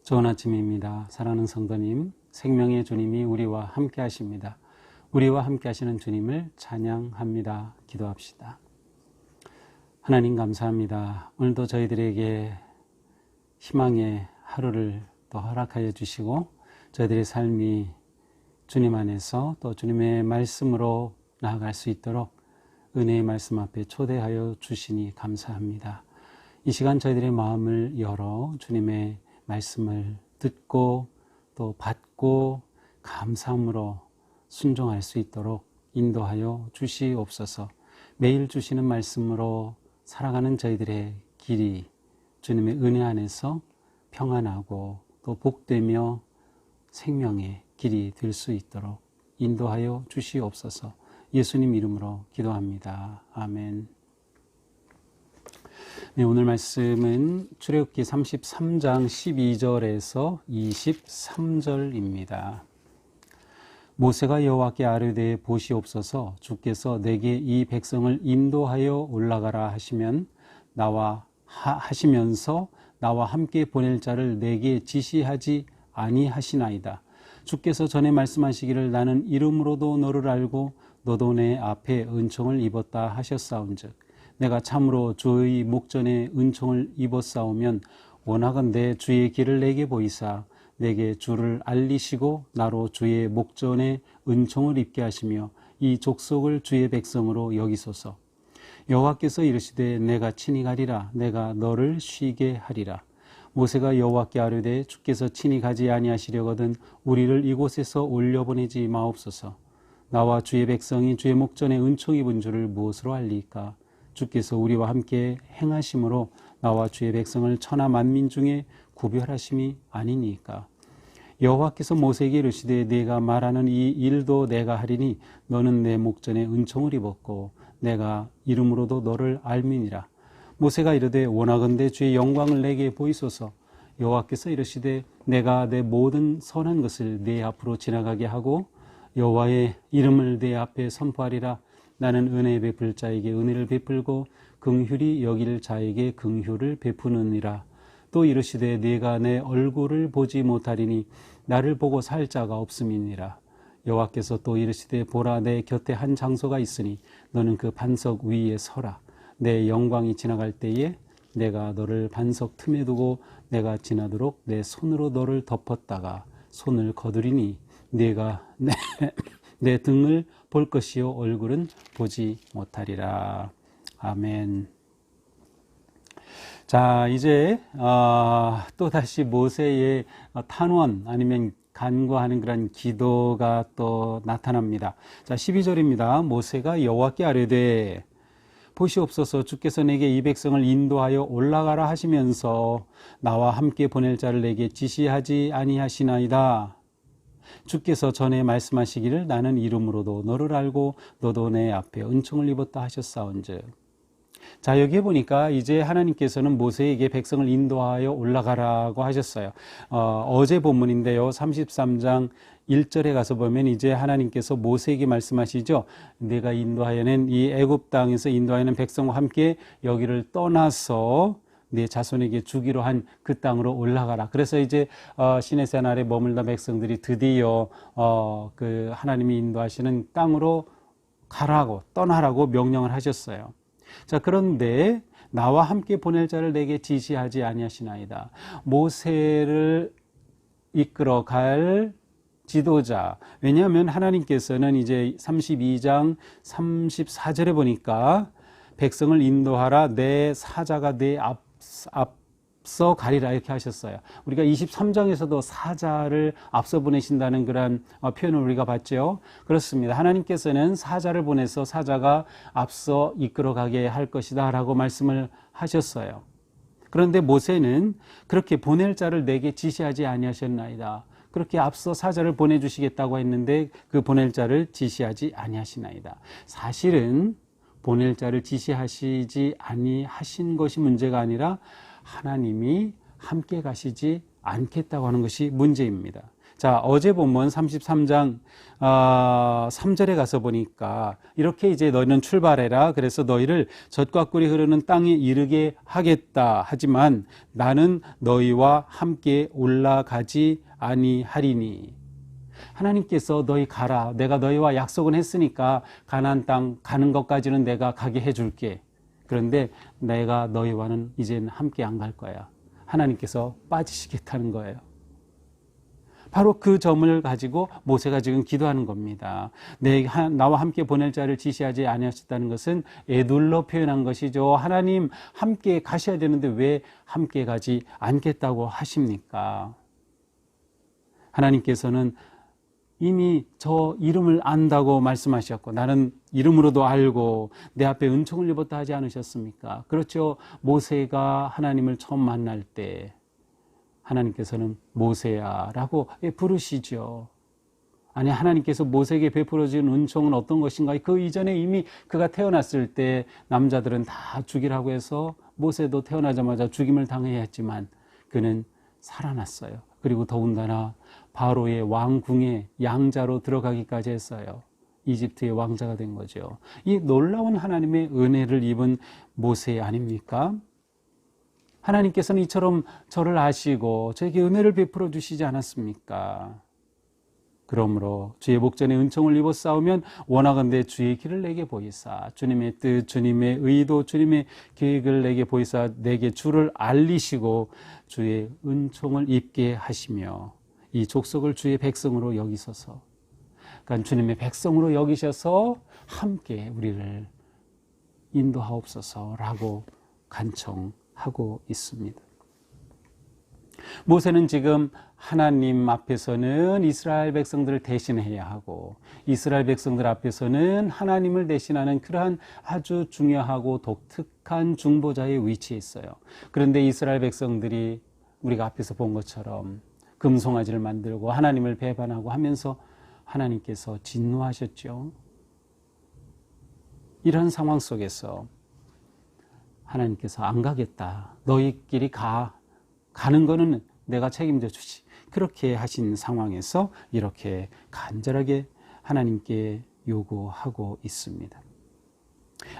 좋은 아침입니다. 사랑하는 성도님, 생명의 주님이 우리와 함께 하십니다. 우리와 함께 하시는 주님을 찬양합니다. 기도합시다. 하나님 감사합니다. 오늘도 저희들에게 희망의 하루를 또 허락하여 주시고 저희들의 삶이 주님 안에서 또 주님의 말씀으로 나아갈 수 있도록 은혜의 말씀 앞에 초대하여 주시니 감사합니다. 이 시간 저희들의 마음을 열어 주님의 말씀을 듣고 또 받고 감사함으로 순종할 수 있도록 인도하여 주시옵소서. 매일 주시는 말씀으로 살아가는 저희들의 길이 주님의 은혜 안에서 평안하고 또 복되며 생명의 길이 될 수 있도록 인도하여 주시옵소서. 예수님 이름으로 기도합니다. 아멘. 네, 오늘 말씀은 출애굽기 33장 12절에서 23절입니다. 모세가 여호와께 아뢰되 보시옵소서, 주께서 내게 이 백성을 인도하여 올라가라 하시면서 나와 함께 보낼 자를 내게 지시하지 아니하시나이다. 주께서 전에 말씀하시기를 나는 이름으로도 너를 알고 너도 내 앞에 은총을 입었다 하셨사온즉 내가 참으로 주의 목전에 은총을 입었사오면 원하건대 주의 길을 내게 보이사 내게 주를 알리시고 나로 주의 목전에 은총을 입게 하시며 이 족속을 주의 백성으로 여기소서. 여호와께서 이르시되 내가 친히 가리라. 내가 너를 쉬게 하리라. 모세가 여호와께 아뢰되 주께서 친히 가지 아니하시려거든 우리를 이곳에서 올려보내지 마옵소서. 나와 주의 백성이 주의 목전에 은총 입은 줄을 무엇으로 알리까? 주께서 우리와 함께 행하심으로 나와 주의 백성을 천하 만민 중에 구별하심이 아니니까. 여호와께서 모세에게 이르시되 네가 말하는 이 일도 내가 하리니 너는 내 목전에 은총을 입었고 내가 이름으로도 너를 알미니라. 모세가 이르되 원하건대 주의 영광을 내게 보이소서. 여호와께서 이르시되 내가 내 모든 선한 것을 네 앞으로 지나가게 하고 여호와의 이름을 네 앞에 선포하리라. 나는 은혜 베풀 자에게 은혜를 베풀고 긍휼히 여길 자에게 긍휼을 베푸느니라. 또 이르시되 네가 내 얼굴을 보지 못하리니 나를 보고 살 자가 없음이니라. 여호와께서 또 이르시되 보라 내 곁에 한 장소가 있으니 너는 그 반석 위에 서라. 내 영광이 지나갈 때에 내가 너를 반석 틈에 두고 내가 지나도록 내 손으로 너를 덮었다가 손을 거두리니 네가 내 등을 볼 것이요 얼굴은 보지 못하리라. 아멘. 자, 이제 또 다시 모세의 탄원 아니면 간구하는 그런 기도가 또 나타납니다. 자, 12절입니다. 모세가 여호와께 아뢰되 보시옵소서, 주께서 내게 이 백성을 인도하여 올라가라 하시면서 나와 함께 보낼 자를 내게 지시하지 아니하시나이다. 주께서 전에 말씀하시기를 나는 이름으로도 너를 알고 너도 내 앞에 은총을 입었다 하셨사온즉. 자, 여기에 보니까 이제 하나님께서는 모세에게 백성을 인도하여 올라가라고 하셨어요. 어제 본문인데요, 33장 1절에 가서 보면 이제 하나님께서 모세에게 말씀하시죠. 내가 인도하여낸 이 애굽 땅에서 인도하여낸 백성과 함께 여기를 떠나서 네 자손에게 주기로 한 그 땅으로 올라가라. 그래서 이제 시내산 아래 머물던 백성들이 드디어 그 하나님이 인도하시는 땅으로 가라고 떠나라고 명령을 하셨어요. 자, 그런데 나와 함께 보낼 자를 내게 지시하지 아니하시나이다. 모세를 이끌어 갈 지도자. 왜냐하면 하나님께서는 이제 32장 34절에 보니까 백성을 인도하라 내 사자가 내 앞서 가리라 이렇게 하셨어요. 우리가 23장에서도 사자를 앞서 보내신다는 그런 표현을 우리가 봤죠. 그렇습니다. 하나님께서는 사자를 보내서 사자가 앞서 이끌어가게 할 것이다 라고 말씀을 하셨어요. 그런데 모세는 그렇게 보낼 자를 내게 지시하지 아니하셨나이다. 그렇게 앞서 사자를 보내주시겠다고 했는데 그 보낼 자를 지시하지 아니하시나이다. 사실은 보낼 자를 지시하시지 아니하신 것이 문제가 아니라 하나님이 함께 가시지 않겠다고 하는 것이 문제입니다. 자, 어제 본문 33장 3절에 가서 보니까 이렇게 이제 너희는 출발해라. 그래서 너희를 젖과 꿀이 흐르는 땅에 이르게 하겠다. 하지만 나는 너희와 함께 올라가지 아니하리니. 하나님께서 너희 가라. 내가 너희와 약속은 했으니까 가나안 땅 가는 것까지는 내가 가게 해줄게. 그런데 내가 너희와는 이제는 함께 안 갈 거야. 하나님께서 빠지시겠다는 거예요. 바로 그 점을 가지고 모세가 지금 기도하는 겁니다. 나와 함께 보낼 자를 지시하지 아니하셨다는 것은 에둘러 표현한 것이죠. 하나님 함께 가셔야 되는데 왜 함께 가지 않겠다고 하십니까? 하나님께서는 이미 저 이름을 안다고 말씀하셨고 나는 이름으로도 알고 내 앞에 은총을 입었다 하지 않으셨습니까? 그렇죠. 모세가 하나님을 처음 만날 때 하나님께서는 모세야 라고 부르시죠. 아니, 하나님께서 모세에게 베풀어진 은총은 어떤 것인가? 그 이전에 이미 그가 태어났을 때 남자들은 다 죽이라고 해서 모세도 태어나자마자 죽임을 당해야 했지만 그는 살아났어요. 그리고 더군다나 바로의 왕궁에 양자로 들어가기까지 했어요. 이집트의 왕자가 된 거죠. 이 놀라운 하나님의 은혜를 입은 모세 아닙니까? 하나님께서는 이처럼 저를 아시고 저에게 은혜를 베풀어 주시지 않았습니까? 그러므로 주의 목전에 은총을 입어 싸우면 원하건대 주의 길을 내게 보이사 주님의 뜻, 주님의 의도, 주님의 계획을 내게 보이사 내게 주를 알리시고 주의 은총을 입게 하시며 이 족속을 주의 백성으로 여기소서. 그러니까 주님의 백성으로 여기셔서 함께 우리를 인도하옵소서라고 간청하고 있습니다. 모세는 지금 하나님 앞에서는 이스라엘 백성들을 대신해야 하고 이스라엘 백성들 앞에서는 하나님을 대신하는 그러한 아주 중요하고 독특한 중보자의 위치에 있어요. 그런데 이스라엘 백성들이 우리가 앞에서 본 것처럼 금송아지를 만들고 하나님을 배반하고 하면서 하나님께서 진노하셨죠. 이런 상황 속에서 하나님께서 안 가겠다. 너희끼리 가는 거는 내가 책임져 주지. 그렇게 하신 상황에서 이렇게 간절하게 하나님께 요구하고 있습니다.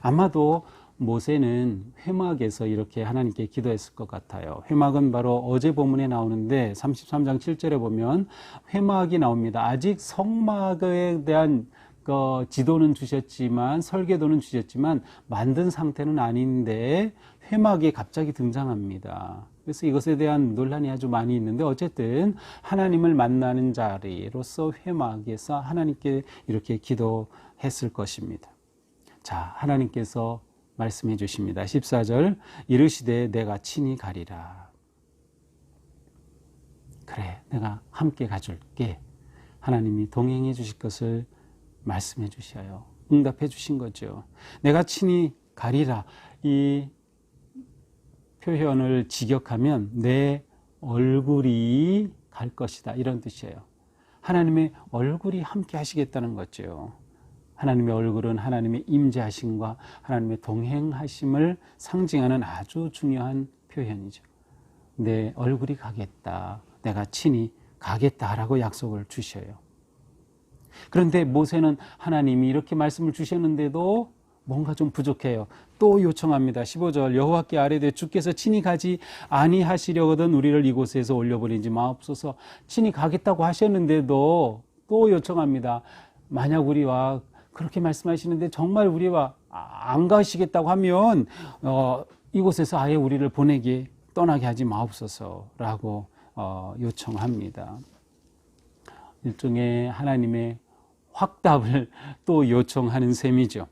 아마도 모세는 회막에서 이렇게 하나님께 기도했을 것 같아요. 회막은 바로 어제 본문에 나오는데 33장 7절에 보면 회막이 나옵니다. 아직 성막에 대한 지도는 주셨지만 설계도는 주셨지만 만든 상태는 아닌데 회막이 갑자기 등장합니다. 그래서 이것에 대한 논란이 아주 많이 있는데 어쨌든 하나님을 만나는 자리로서 회막에서 하나님께 이렇게 기도했을 것입니다. 자, 하나님께서 말씀해 주십니다. 14절 이르시되 내가 친히 가리라. 그래, 내가 함께 가줄게. 하나님이 동행해 주실 것을 말씀해 주셔요. 응답해 주신 거죠. 내가 친히 가리라. 이 표현을 직역하면 내 얼굴이 갈 것이다. 이런 뜻이에요. 하나님의 얼굴이 함께 하시겠다는 거죠. 하나님의 얼굴은 하나님의 임재하심과 하나님의 동행하심을 상징하는 아주 중요한 표현이죠. 내 얼굴이 가겠다. 내가 친히 가겠다라고 약속을 주셔요. 그런데 모세는 하나님이 이렇게 말씀을 주셨는데도 뭔가 좀 부족해요. 또 요청합니다. 15절 여호와께 아뢰되 주께서 친히 가지 아니하시려거든 우리를 이곳에서 올려버리지 마옵소서. 친히 가겠다고 하셨는데도 또 요청합니다. 만약 우리와 그렇게 말씀하시는데 정말 우리와 안 가시겠다고 하면 이곳에서 아예 우리를 떠나게 하지 마옵소서라고 요청합니다. 일종의 하나님의 확답을 또 요청하는 셈이죠.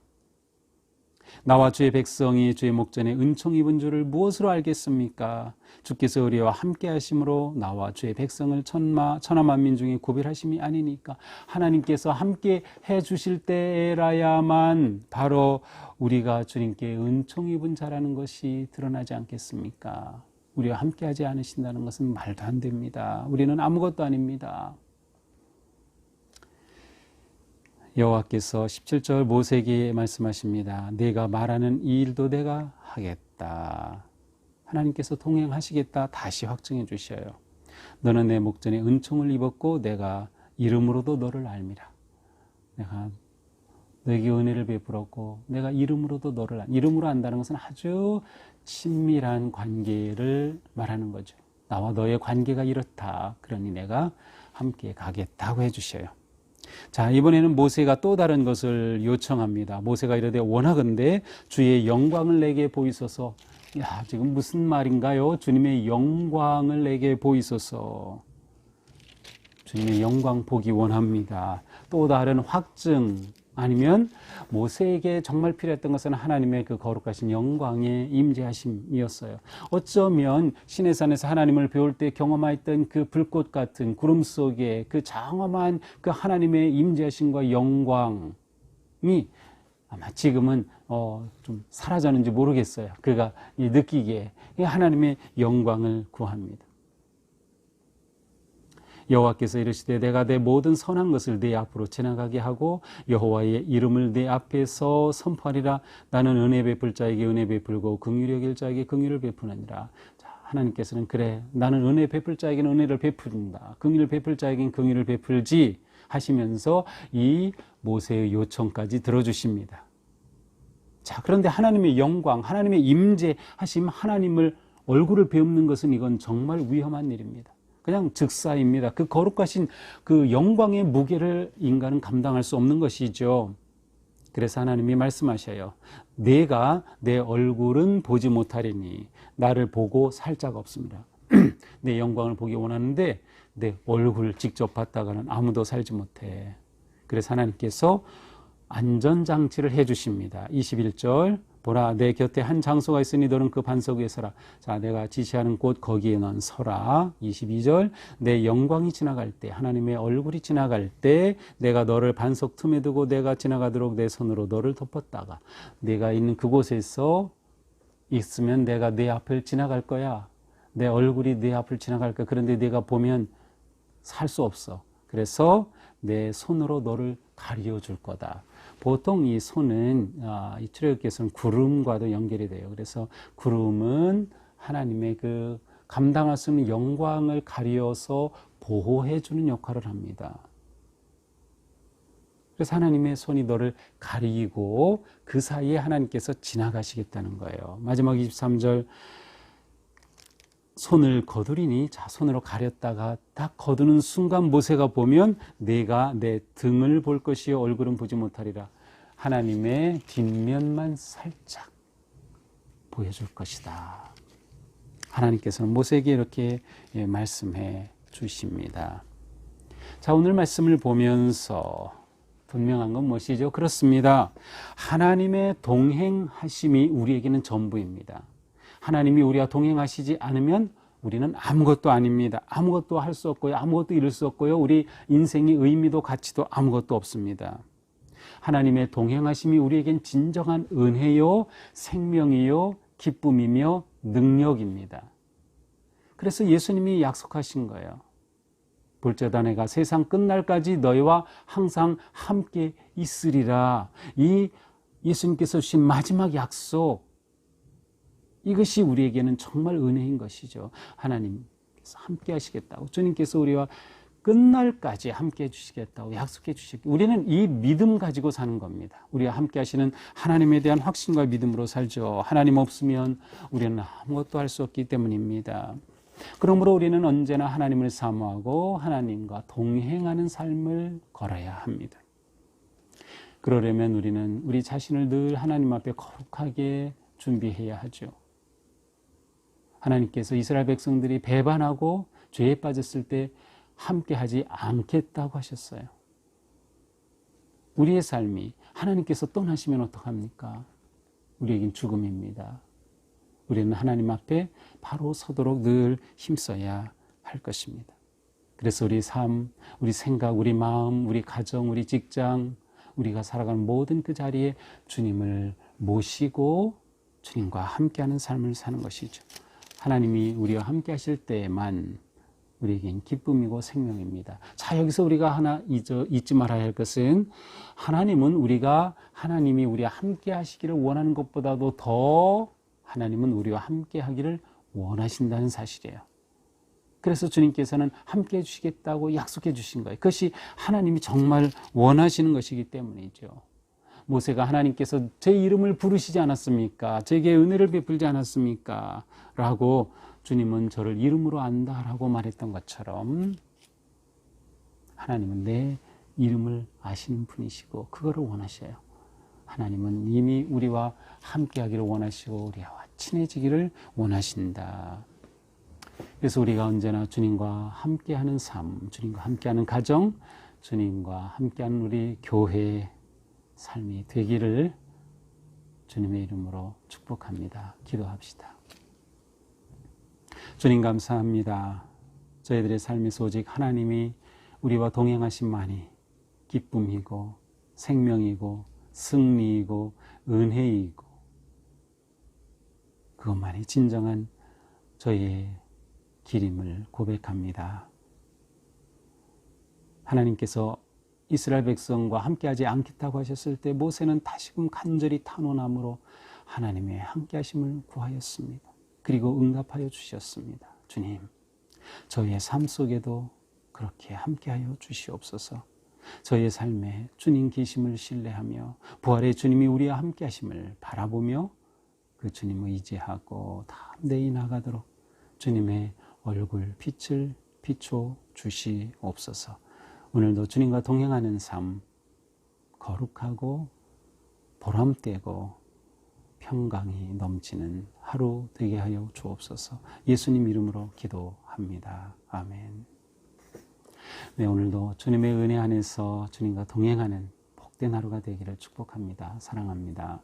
나와 주의 백성이 주의 목전에 은총 입은 줄을 무엇으로 알겠습니까? 주께서 우리와 함께 하심으로 나와 주의 백성을 천하 만민 중에 구별하심이 아니니까. 하나님께서 함께 해 주실 때라야만 바로 우리가 주님께 은총 입은 자라는 것이 드러나지 않겠습니까? 우리와 함께 하지 않으신다는 것은 말도 안 됩니다. 우리는 아무것도 아닙니다. 여호와께서 17절 모세에게 말씀하십니다. 내가 말하는 이 일도 내가 하겠다. 하나님께서 동행하시겠다 다시 확증해 주셔요. 너는 내 목전에 은총을 입었고 내가 이름으로도 너를 알미라. 내가 너에게 은혜를 베풀었고 내가 이름으로도 너를 이름으로 안다는 것은 아주 친밀한 관계를 말하는 거죠. 나와 너의 관계가 이렇다. 그러니 내가 함께 가겠다고 해주셔요. 자, 이번에는 모세가 또 다른 것을 요청합니다. 모세가 이르되 원하건대 주의 영광을 내게 보이소서. 야, 지금 무슨 말인가요? 주님의 영광을 내게 보이소서. 주님의 영광 보기 원합니다. 또 다른 확증, 아니면 모세에게 정말 필요했던 것은 하나님의 그 거룩하신 영광의 임재하심이었어요. 어쩌면 시내산에서 하나님을 배울 때 경험했던 그 불꽃 같은 구름 속에 그 장엄한 그 하나님의 임재하심과 영광이 아마 지금은 좀 사라졌는지 모르겠어요. 그가 느끼기에 하나님의 영광을 구합니다. 여호와께서 이르시되 내가 내 모든 선한 것을 네 앞으로 지나가게 하고 여호와의 이름을 네 앞에서 선포하리라. 나는 은혜 베풀 자에게 은혜 베풀고 긍휼히 여길 자에게 긍휼을 베푸느니라. 자, 하나님께서는 그래, 나는 은혜 베풀 자에게는 은혜를 베푼다, 긍휼을 베풀 자에게는 긍휼을 베풀지 하시면서 이 모세의 요청까지 들어주십니다. 자, 그런데 하나님의 영광, 하나님의 임재하심, 하나님을 얼굴을 배우는 것은 이건 정말 위험한 일입니다. 그냥 즉사입니다. 그 거룩하신 그 영광의 무게를 인간은 감당할 수 없는 것이죠. 그래서 하나님이 말씀하셔요. 내가 내 얼굴은 보지 못하리니 나를 보고 살 자가 없습니다. 내 영광을 보기 원하는데 내 얼굴을 직접 봤다가는 아무도 살지 못해. 그래서 하나님께서 안전장치를 해주십니다. 21절 보라 내 곁에 한 장소가 있으니 너는 그 반석 위에 서라. 자, 내가 지시하는 곳 거기에 넌 서라. 22절 내 영광이 지나갈 때, 하나님의 얼굴이 지나갈 때 내가 너를 반석 틈에 두고 내가 지나가도록 내 손으로 너를 덮었다가 내가 있는 그곳에서 있으면 내가 내 앞을 지나갈 거야. 내 얼굴이 내 앞을 지나갈 거야. 그런데 내가 보면 살 수 없어. 그래서 내 손으로 너를 가리워 줄 거다. 보통 이 손은 이 출애굽기에서는 구름과도 연결이 돼요. 그래서 구름은 하나님의 그 감당할 수 없는 영광을 가리워서 보호해 주는 역할을 합니다. 그래서 하나님의 손이 너를 가리고 그 사이에 하나님께서 지나가시겠다는 거예요. 마지막 23절 손을 거두리니, 자, 손으로 가렸다가 딱 거두는 순간 모세가 보면 내가 내 등을 볼 것이요 얼굴은 보지 못하리라. 하나님의 뒷면만 살짝 보여줄 것이다. 하나님께서는 모세에게 이렇게 말씀해 주십니다. 자, 오늘 말씀을 보면서 분명한 건 무엇이죠? 그렇습니다. 하나님의 동행하심이 우리에게는 전부입니다. 하나님이 우리와 동행하시지 않으면 우리는 아무것도 아닙니다. 아무것도 할 수 없고요. 아무것도 이룰 수 없고요. 우리 인생의 의미도 가치도 아무것도 없습니다. 하나님의 동행하심이 우리에겐 진정한 은혜요, 생명이요, 기쁨이며 능력입니다. 그래서 예수님이 약속하신 거예요. 볼지어다 내가 세상 끝날까지 너희와 항상 함께 있으리라. 이 예수님께서 주신 마지막 약속, 이것이 우리에게는 정말 은혜인 것이죠. 하나님께서 함께 하시겠다고, 주님께서 우리와 끝날까지 함께 해주시겠다고 약속해 주시겠고, 우리는 이 믿음 가지고 사는 겁니다. 우리와 함께 하시는 하나님에 대한 확신과 믿음으로 살죠. 하나님 없으면 우리는 아무것도 할 수 없기 때문입니다. 그러므로 우리는 언제나 하나님을 사모하고 하나님과 동행하는 삶을 걸어야 합니다. 그러려면 우리는 우리 자신을 늘 하나님 앞에 거룩하게 준비해야 하죠. 하나님께서 이스라엘 백성들이 배반하고 죄에 빠졌을 때 함께 하지 않겠다고 하셨어요. 우리의 삶이 하나님께서 떠나시면 어떡합니까? 우리에겐 죽음입니다. 우리는 하나님 앞에 바로 서도록 늘 힘써야 할 것입니다. 그래서 우리 삶, 우리 생각, 우리 마음, 우리 가정, 우리 직장, 우리가 살아가는 모든 그 자리에 주님을 모시고 주님과 함께하는 삶을 사는 것이죠. 하나님이 우리와 함께 하실 때에만 우리에겐 기쁨이고 생명입니다. 자, 여기서 우리가 하나 잊지 말아야 할 것은, 하나님은 하나님이 우리와 함께 하시기를 원하는 것보다도 더 하나님은 우리와 함께 하기를 원하신다는 사실이에요. 그래서 주님께서는 함께 해주시겠다고 약속해 주신 거예요. 그것이 하나님이 정말 원하시는 것이기 때문이죠. 모세가 하나님께서 제 이름을 부르시지 않았습니까? 제게 은혜를 베풀지 않았습니까? 라고 주님은 저를 이름으로 안다라고 말했던 것처럼 하나님은 내 이름을 아시는 분이시고 그거를 원하셔요. 하나님은 이미 우리와 함께하기를 원하시고 우리와 친해지기를 원하신다. 그래서 우리가 언제나 주님과 함께하는 삶, 주님과 함께하는 가정, 주님과 함께하는 우리 교회의 삶이 되기를 주님의 이름으로 축복합니다. 기도합시다. 주님 감사합니다. 저희들의 삶에서 오직 하나님이 우리와 동행하심만이 기쁨이고 생명이고 승리이고 은혜이고 그것만이 진정한 저희의 길임을 고백합니다. 하나님께서 이스라엘 백성과 함께하지 않겠다고 하셨을 때 모세는 다시금 간절히 탄원함으로 하나님의 함께하심을 구하였습니다. 그리고 응답하여 주셨습니다. 주님, 저희의 삶 속에도 그렇게 함께하여 주시옵소서. 저희의 삶에 주님 계심을 신뢰하며 부활의 주님이 우리와 함께하심을 바라보며 그 주님을 의지하고 담대히 나가도록 주님의 얼굴 빛을 비춰 주시옵소서. 오늘도 주님과 동행하는 삶 거룩하고 보람되고 평강이 넘치는 하루 되게 하여 주옵소서. 예수님 이름으로 기도합니다. 아멘. 네, 오늘도 주님의 은혜 안에서 주님과 동행하는 복된 하루가 되기를 축복합니다. 사랑합니다.